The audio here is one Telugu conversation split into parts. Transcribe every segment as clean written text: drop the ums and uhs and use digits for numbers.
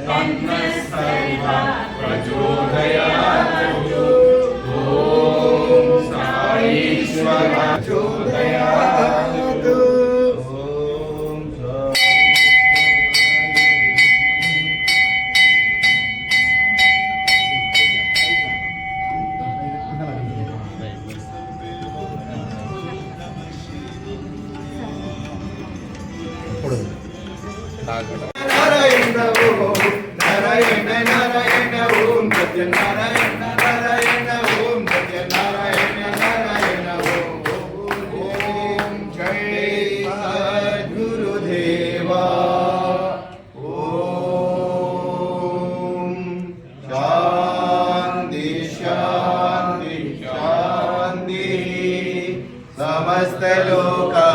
तन्नस्तैवा प्रचोदयात् ॐ साईश्वर प्रचोदयात् नारायण ओम नारायण नारायण ओम सत्यनारायण नारायण ओम सत्यनारायण नारायण ओम जय सद्गुरुदेवा ओम शांति शांति शांति समस्त लोका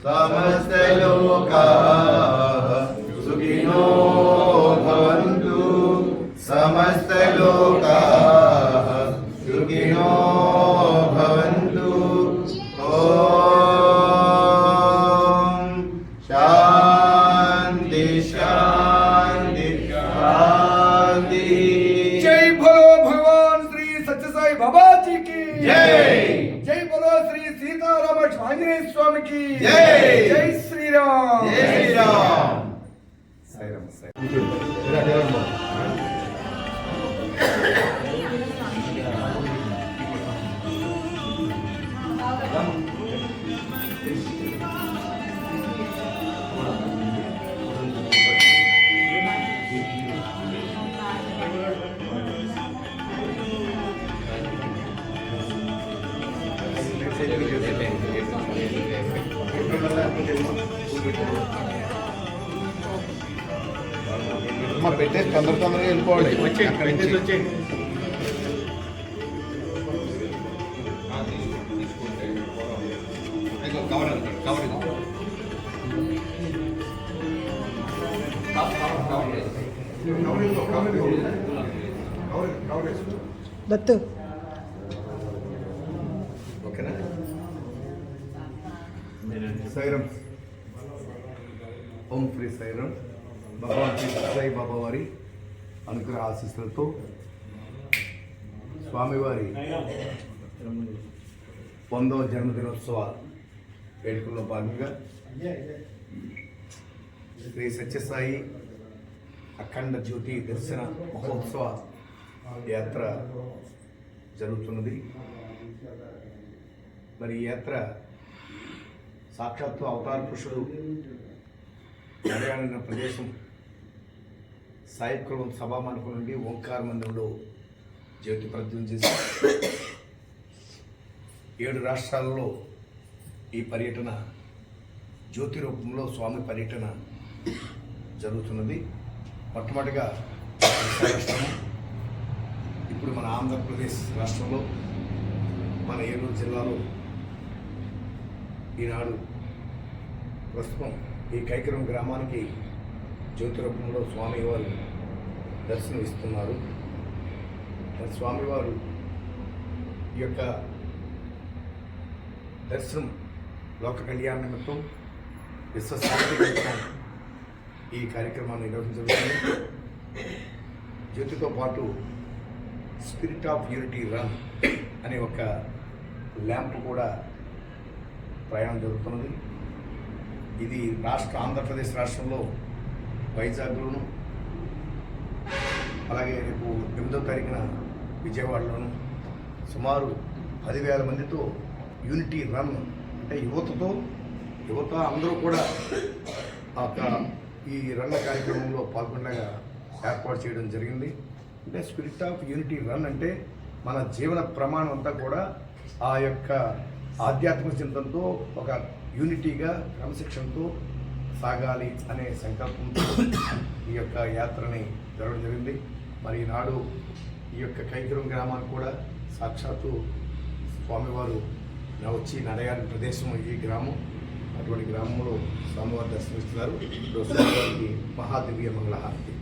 समस्त लोकाः सुखिनो भवन्तु समस्त लोकाः सुखिनो भवन्तु ॐ शान्ति शान्ति शान्ति। जय बोलो भगवान श्री सच्चे साई बाबा जी की जय। जय बोलो श्री सीताराम आंजनेय स्वामी की जय। जय श्री राम जय श्री राम। పెట్టేసి తొందరగా వెళ్ళిపోవాలి. వచ్చేయండి. దత్తు ఓకేనా? సాయిరామ్. ఓం శ్రీ సాయిరామ్. భగవాన్ శ్రీ సాయి బాబా వారి అనుగ్రహ ఆశీస్సులతో స్వామివారి 100వ జన్మదినోత్సవ వేడుకల్లో భాగంగా శ్రీ సత్యసాయి అఖండ జ్యోతి దర్శన మహోత్సవ యాత్ర జరుగుతున్నది. మరి ఈ యాత్ర సాక్షాత్తు అవతార పురుషుడు నడయాడిన ప్రదేశం సాయికులం సభా మండపం నుండి ఓంకార మందిరంలో జ్యోతి ప్రజ్వలన చేసి 7 రాష్ట్రాలలో ఈ పర్యటన జ్యోతి రూపంలో స్వామి పర్యటన జరుగుతున్నది. మొట్టమొదటిగా రాష్ట్రము, ఇప్పుడు మన ఆంధ్రప్రదేశ్ రాష్ట్రంలో మన ఏలూరు జిల్లాలో ఈనాడు ప్రస్తుతం ఈ కైకరం గ్రామానికి జ్యోతి రూపంలో స్వామివారు దర్శనం ఇస్తున్నారు. స్వామివారు ఈ యొక్క దర్శనం లోక కళ్యాణ నిమిత్తం విశ్వశాంతి నిమిత్తం ఈ కార్యక్రమాన్ని నిర్వహించబడింది. జ్యోతితో పాటు స్పిరిట్ ఆఫ్ యూనిటీ రన్ అనే ఒక ల్యాంప్ కూడా ప్రయాణం జరుగుతున్నది. ఇది ఆంధ్రప్రదేశ్ రాష్ట్రంలో వైజాగ్లోను, అలాగే రేపు 8వ తారీఖున విజయవాడలోను సుమారు 10,000 మందితో యూనిటీ రన్ అంటే యువత అందరూ కూడా ఈ రన్ కార్యక్రమంలో పాల్గొనగా ఏర్పాటు చేయడం జరిగింది. అంటే స్పిరిట్ ఆఫ్ యూనిటీ రన్ అంటే మన జీవన ప్రమాణం అంతా కూడా ఆ యొక్క ఆధ్యాత్మిక చింతనతో ఒక యూనిటీగా క్రమశిక్షణతో సాగాలి అనే సంకల్పంతో ఈ యొక్క యాత్రని జరగడం జరిగింది. మరి ఈనాడు ఈ యొక్క కైకరం గ్రామానికి కూడా సాక్షాత్తు స్వామివారు వచ్చి నడయాడిన ప్రదేశం ఈ గ్రామం. అటువంటి గ్రామంలో స్వామివారు దర్శనమిస్తున్నారు. స్వామివారికి మహాదివ్య మంగళహారతి.